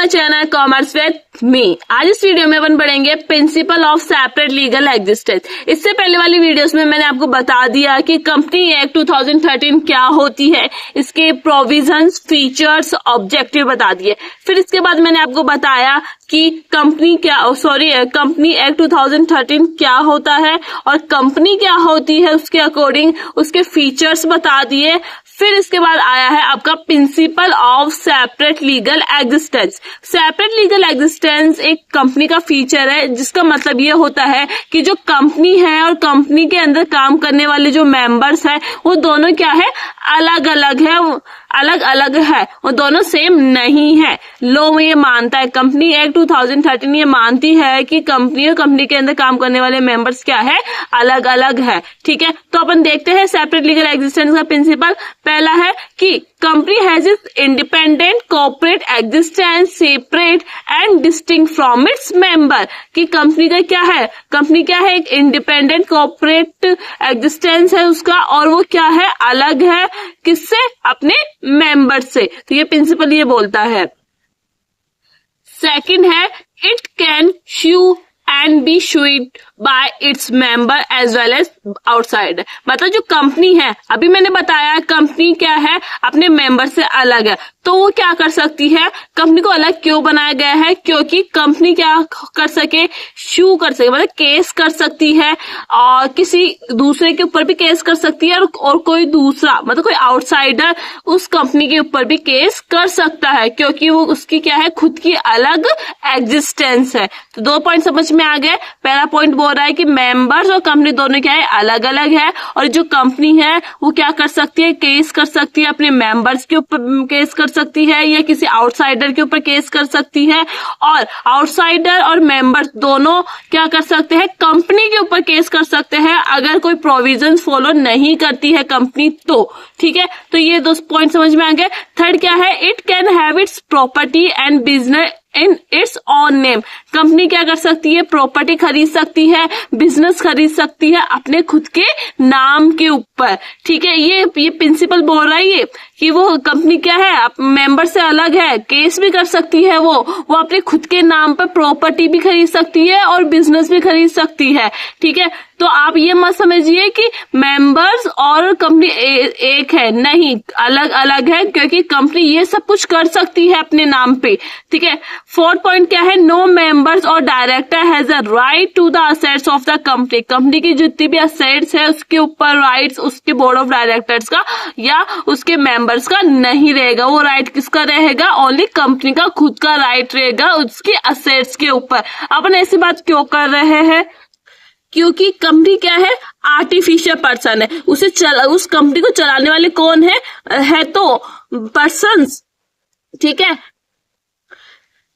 My channel commerce with me. आज इस video में अपन पढ़ेंगे principle of separate legal existence. इससे पहले वाली वीडियोस में मैंने आपको बता दिया कि कंपनी एक्ट 2013 क्या होती है, इसके प्रोविजंस, फीचर्स, ऑब्जेक्टिव बता दिए। फिर इसके बाद मैंने आपको बताया कि कंपनी एक्ट 2013 क्या होता है और कंपनी क्या होती है, उसके अकॉर्डिंग उसके फीचर्स बता दिए। फिर इसके बाद आया है आपका principle of separate legal existence. Separate legal existence एक कंपनी का फीचर है, जिसका मतलब ये होता है कि जो कंपनी है और कंपनी के अंदर काम करने वाले जो मेंबर्स हैं वो दोनों क्या है, अलग अलग है, वो दोनों सेम नहीं है। लॉ में ये मानता है, कंपनी एक्ट 2013 ये मानती है कि कंपनी और कंपनी के अंदर काम करने वाले मेंबर्स क्या है, अलग अलग है। ठीक है, तो अपन देखते हैं सेपरेट लीगल एग्जिस्टेंस का प्रिंसिपल। पहला है कि company has its independent corporate existence separate and distinct from its member. कि कंपनी का क्या है, कंपनी क्या है, एक इंडिपेंडेंट कॉर्पोरेट एग्जिस्टेंस है उसका, और वो क्या है, अलग है किससे, अपने मेंबर से। तो ये प्रिंसिपल ये बोलता है। सेकंड है it can sue and be sued by its member as well as outside। मतलब जो कंपनी है, अभी मैंने बताया कंपनी क्या है, अपने मेंबर से अलग है, तो वो क्या कर सकती है, कंपनी को अलग क्यों बनाया गया है, क्योंकि कंपनी क्या कर सके, sue कर सके, मतलब केस कर सकती है, और किसी दूसरे के ऊपर भी केस कर सकती है, और कोई दूसरा मतलब कोई आउटसाइडर उस कंपनी के ऊपर भी केस कर सकता है, क्योंकि वो उसकी क्या है, खुद की अलग एग्जिस्टेंस है। तो 2 पॉइंट समझ में आ गए। पहला पॉइंट बोल रहा है कि मेंबर्स और कंपनी दोनों क्या है, अलग अलग है, और जो कंपनी है वो क्या कर सकती है, केस कर सकती है, अपने मेंबर्स के ऊपर केस कर सकती है या किसी आउटसाइडर के ऊपर केस कर सकती है, और आउटसाइडर और मेंबर्स दोनों क्या कर सकते हैं, कंपनी के ऊपर केस कर सकते हैं अगर कोई प्रोविजन फॉलो नहीं करती है कंपनी तो। ठीक है, तो ये 2 पॉइंट समझ में आ गए। थर्ड क्या है, it can have it's property and business in its on name. Company क्या कर सकती है, प्रॉपर्टी खरीद सकती है, बिजनेस खरीद सकती है अपने खुद के नाम के ऊपर। ठीक है, ये प्रिंसिपल बोल रहा है ये कि वो कंपनी क्या है, मेंबर से अलग है, केस भी कर सकती है, वो अपने खुद के नाम पर प्रॉपर्टी भी खरीद सकती है और बिजनेस भी खरीद सकती है। ठीक है, तो आप ये मत समझिए कि मेंबर्स और कंपनी एक है, नहीं, अलग अलग है, क्योंकि कंपनी ये सब कुछ कर सकती है अपने नाम पे। ठीक है, फोर्थ पॉइंट क्या है, नो मेंबर्स और director has a right to the assets of the company. Company की जितनी भी असेट्स है उसके ऊपर राइट्स उसके बोर्ड ऑफ डायरेक्टर्स का या उसके मेंबर्स का नहीं रहेगा। वो राइट किसका रहेगा, ओनली कंपनी का खुद का राइट रहेगा उसकी असेट्स के ऊपर। अपन ऐसी बात क्यों कर रहे हैं, क्योंकि कंपनी क्या है, आर्टिफिशियल पर्सन है, उस कंपनी को चलाने वाले कौन है तो पर्सन्स। ठीक है,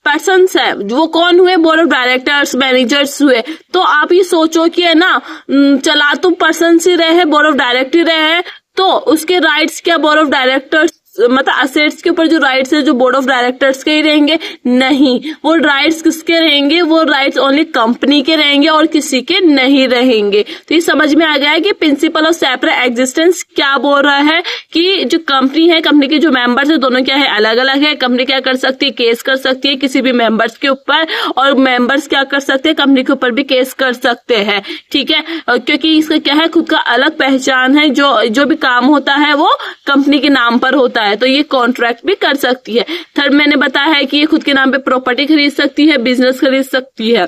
पर्सन्स है, वो कौन हुए, बोर्ड ऑफ डायरेक्टर्स, मैनेजर्स हुए। तो आप ये सोचो कि है ना, चला तो पर्सन्स ही रहे, बोर्ड ऑफ डायरेक्टर रहे, तो उसके राइट्स क्या, बोर्ड ऑफ डायरेक्टर्स मतलब असेट्स के ऊपर जो राइट्स है जो बोर्ड ऑफ डायरेक्टर्स के ही रहेंगे, नहीं, वो राइट्स किसके रहेंगे, वो राइट्स ओनली कंपनी के रहेंगे और किसी के नहीं रहेंगे। तो ये समझ में आ गया है कि प्रिंसिपल ऑफ सेपरेट एग्जिस्टेंस क्या बोल रहा है कि जो कंपनी है, कंपनी के जो मेंबर्स है दोनों क्या है, अलग अलग है। कंपनी क्या कर सकती है, केस कर सकती है किसी भी मेंबर्स के ऊपर, और मेंबर्स क्या कर सकते हैं, कंपनी के ऊपर भी केस कर सकते हैं। ठीक है, क्योंकि इसका क्या है, खुद का अलग पहचान है, जो भी काम होता है वो कंपनी के नाम पर होता है, तो ये कॉन्ट्रैक्ट भी कर सकती है। थर्ड मैंने बताया है कि ये खुद के नाम पे प्रॉपर्टी खरीद सकती है, बिजनेस खरीद सकती है।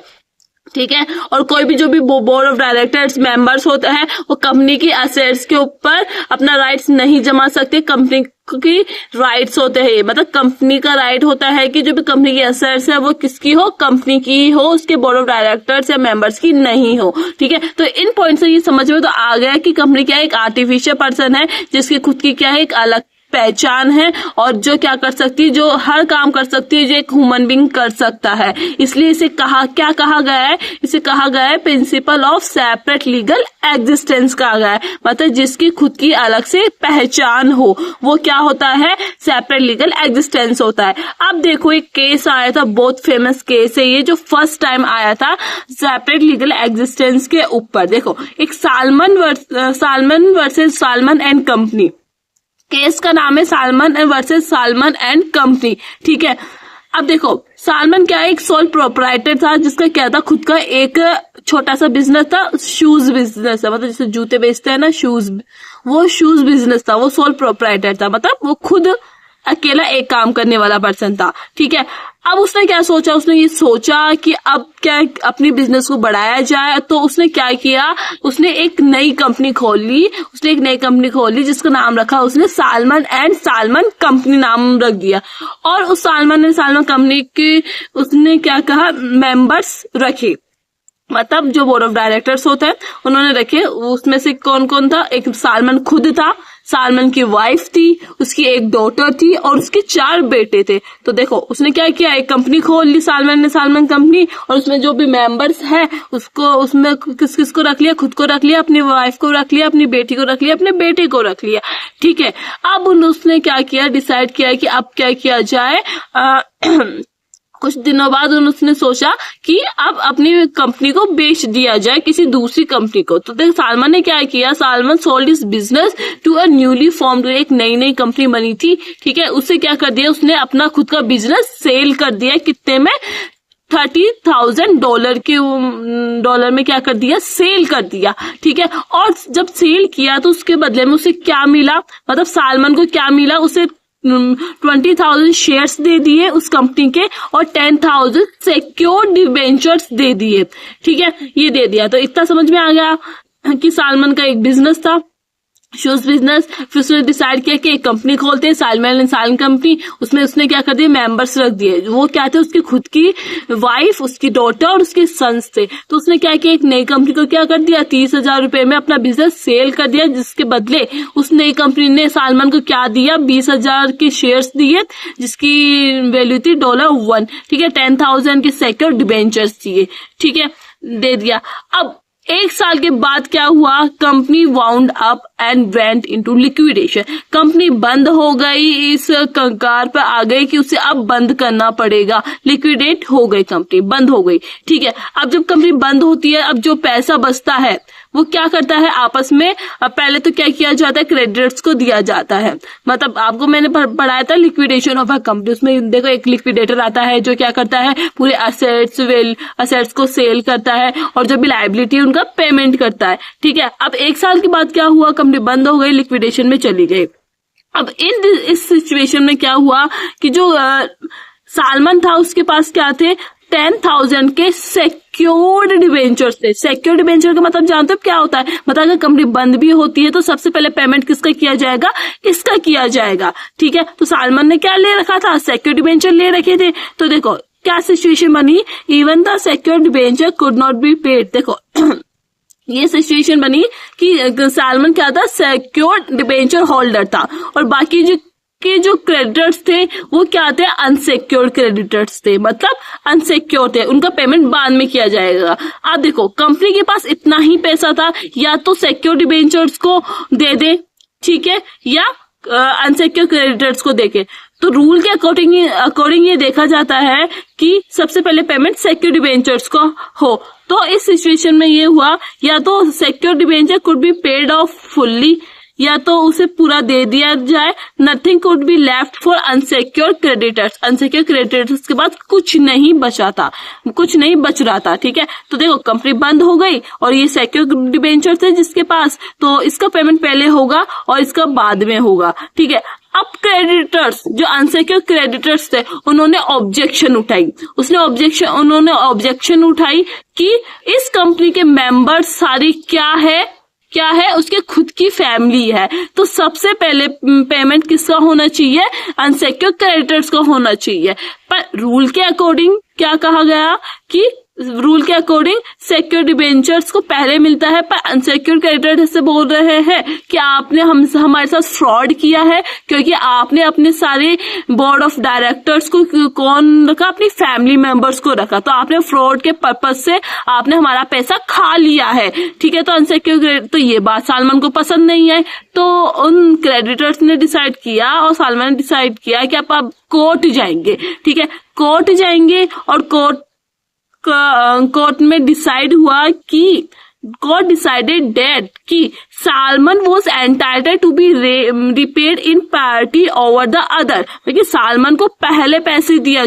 ठीक है, और कोई भी जो भी बोर्ड ऑफ डायरेक्टर्स मेंबर्स होता है वो कंपनी की असेट्स के ऊपर अपना राइट्स नहीं जमा सकते, कंपनी की राइट्स होते हैं। मतलब कंपनी का राइट होता है कि जो भी कंपनी की असेट्स है वो किसकी हो, कंपनी की हो, उसके बोर्ड ऑफ डायरेक्टर्स या मेंबर्स की नहीं हो। ठीक है, तो इन पॉइंट से ये समझ में तो आ गया कि कंपनी क्या है, एक आर्टिफिशियल पर्सन है जिसकी खुद की क्या है, एक अलग पहचान है, और जो क्या कर सकती है, जो हर काम कर सकती है जो एक ह्यूमन बीइंग कर सकता है। इसलिए इसे क्या कहा गया है, इसे कहा गया है principle of separate legal existence कहा गया है। मतलब जिसकी खुद की अलग से पहचान हो वो क्या होता है, सेपरेट लीगल एग्जिस्टेंस होता है। अब देखो एक केस आया था, बहुत फेमस केस है ये, जो फर्स्ट टाइम आया था सेपरेट लीगल एग्जिस्टेंस के ऊपर। देखो एक salmon versus salmon and company, case का नाम है salmon versus salmon and company. ठीक है, अब देखो सालमन क्या है, एक सोल प्रोप्राइटर था जिसका क्या था, खुद का एक छोटा सा बिजनेस था, शूज बिजनेस था, मतलब जैसे जूते बेचते हैं ना शूज, वो शूज बिजनेस था, वो सोल प्रोप्राइटर था, मतलब वो खुद अकेला एक काम करने वाला पर्सन था, ठीक है। अब उसने क्या सोचा, उसने ये सोचा कि अब क्या अपनी बिजनेस को बढ़ाया जाए, तो उसने क्या किया, उसने एक नई कंपनी खोल ली, जिसका नाम रखा उसने सालमन एंड सालमन कंपनी नाम रख दिया। और उस सालमन एंड सालमन कंपनी के उसने क्या कहा, मेंबर्स रखे, मतलब जो बोर्ड ऑफ डायरेक्टर्स होते हैं उन्होंने रखे। उसमें से कौन कौन था, एक सालमन खुद था, सालमन की वाइफ थी, उसकी एक डॉटर थी और उसके 4 बेटे थे। तो देखो उसने क्या किया, एक कंपनी खोल ली सालमन ने, सालमन कंपनी, और उसमें जो भी मेंबर्स है उसको उसमें किस किस को रख लिया, खुद को रख लिया, अपनी वाइफ को रख लिया, अपनी बेटी को रख लिया, अपने बेटे को रख लिया, ठीक है। अब उसने क्या किया, डिसाइड किया कि अब क्या किया जाए। कुछ दिनों बाद उसने सोचा कि अब अपनी कंपनी को बेच दिया जाए किसी दूसरी कंपनी को। तो देख सालमन ने क्या किया, Salomon sold his business to a newly formed, एक नई कंपनी बनी थी, ठीक है। उससे क्या कर दिया, उसने अपना खुद का बिजनेस सेल कर दिया, कितने में, $30,000 में क्या कर दिया, सेल कर दिया, ठीक है। और जब सेल किया तो उसके बदले में उसे क्या मिला, मतलब सालमन को क्या मिला, उसे 20,000 शेयर्स दे दिए उस कंपनी के और 10,000 सिक्योर्ड डिबेंचर्स दे दिए, ठीक है। ये दे दिया, तो इतना समझ में आ गया कि सालमन का एक बिजनेस था, शूज बिजनेस। फिर उसने डिसाइड किया कि एक कंपनी खोलते हैं, सालमन एंड सालमन कंपनी। उसमें उसने क्या कर दिया, मेंबर्स रख दिए, वो क्या थे, उसकी खुद की वाइफ, उसकी डॉटर और उसके सन्स थे। तो उसने क्या किया, एक नई कंपनी को क्या कर दिया, 30,000 रुपए में अपना बिजनेस सेल कर दिया, जिसके बदले उस नई कंपनी ने सालमन को क्या दिया, 20,000 के शेयर्स दिए, जिसकी वैल्यू थी $1, ठीक है। 10,000 के सिक्योर्ड डिबेंचर्स दिए, ठीक है, दे दिया। अब 1 साल के बाद क्या हुआ, company wound up and went into liquidation. Company बंद हो गई, इस कंगार पर आ गई कि उसे अब बंद करना पड़ेगा, लिक्विडेट हो गई, कंपनी बंद हो गई, ठीक है। अब जब कंपनी बंद होती है, अब जो पैसा बचता है वो क्या करता है, आपस में पहले तो क्या किया जाता है, क्रेडिटर्स को दिया जाता है। मतलब आपको मैंने पढ़ाया था लिक्विडेशन ऑफ अ कंपनी, उसमें देखो एक लिक्विडेटर आता है जो क्या करता है, पूरे असेट्स को सेल करता है और जो भी लायबिलिटी उनका पेमेंट करता है, ठीक है। अब 1 साल के बाद क्या हुआ, कंपनी बंद हो गई, लिक्विडेशन में चली गई। अब इस सिचुएशन में क्या हुआ कि जो सालमन था उसके पास क्या थे, 10,000 के सिक्योर्ड डिबेंचर्स थे। सिक्योर्ड डिबेंचर का मतलब जानते हो क्या होता है, मतलब अगर कंपनी बंद भी होती है तो सबसे पहले पेमेंट किसका किया जाएगा, इसका किया जाएगा, ठीक है। तो सालमन ने क्या ले रखा था, सिक्योर्ड डिबेंचर ले रखे थे। तो देखो क्या सिचुएशन बनी, even the secured debenture could not be paid. देखो ये सिचुएशन बनी कि सालमन क्या था, सिक्योर्ड डिबेंचर होल्डर था और बाकी जो क्रेडिटर्स थे वो क्या थे, अनसिक्योर्ड क्रेडिटर्स थे, मतलब अनसिक्योर थे, उनका पेमेंट बाद में किया जाएगा। अब देखो कंपनी के पास इतना ही पैसा था, या तो सिक्योर डिबेंचर्स को दे दे, ठीक है, या अनसिक्योर क्रेडिटर्स को देके। तो रूल के अकॉर्डिंग ये देखा जाता है कि सबसे पहले पेमेंट सिक्योर डिबेंचर्स को हो। तो इस सिचुएशन में ये हुआ, या तो secure debenture could be paid off fully, या तो उसे पूरा दे दिया जाए, nothing could be left for unsecure creditors. Unsecure creditors के बाद कुछ नहीं बच रहा था, ठीक है। तो देखो कंपनी बंद हो गई और ये सिक्योर डिबेंचर थे जिसके पास, तो इसका पेमेंट पहले होगा और इसका बाद में होगा, ठीक है। अब क्रेडिटर्स, जो अनसिक्योर क्रेडिटर्स थे, उन्होंने ऑब्जेक्शन उठाई कि इस कंपनी के मेंबर्स सारी क्या है, उसके खुद की फैमिली है, तो सबसे पहले पेमेंट किसका होना चाहिए, अनसिक्योर क्रेडिटर्स का होना चाहिए। पर रूल के अकॉर्डिंग क्या कहा गया कि रूल के अकॉर्डिंग सिक्योर डिबेंचर्स को पहले मिलता है, पर अनसिक्योर क्रेडिटर से बोल रहे हैं कि आपने हमारे साथ फ्रॉड किया है, क्योंकि आपने अपने सारे बोर्ड ऑफ डायरेक्टर्स को कौन रखा, अपनी फैमिली मेंबर्स को रखा, तो आपने फ्रॉड के पर्पज से आपने हमारा पैसा खा लिया है, ठीक है। तो अनसिक्योर, तो ये बात सालमन को पसंद नहीं है, तो उन क्रेडिटर्स ने डिसाइड किया और सालमन ने डिसाइड किया कि आप कोर्ट जाएंगे, ठीक है। कोर्ट जाएंगे और कोर्ट में डिसाइड हुआ कि कोर्ट डिसाइडेड दैट कि Salomon was entitled to be repaid in priority over the other, क्योंकि सालमन को पहले पैसे दिया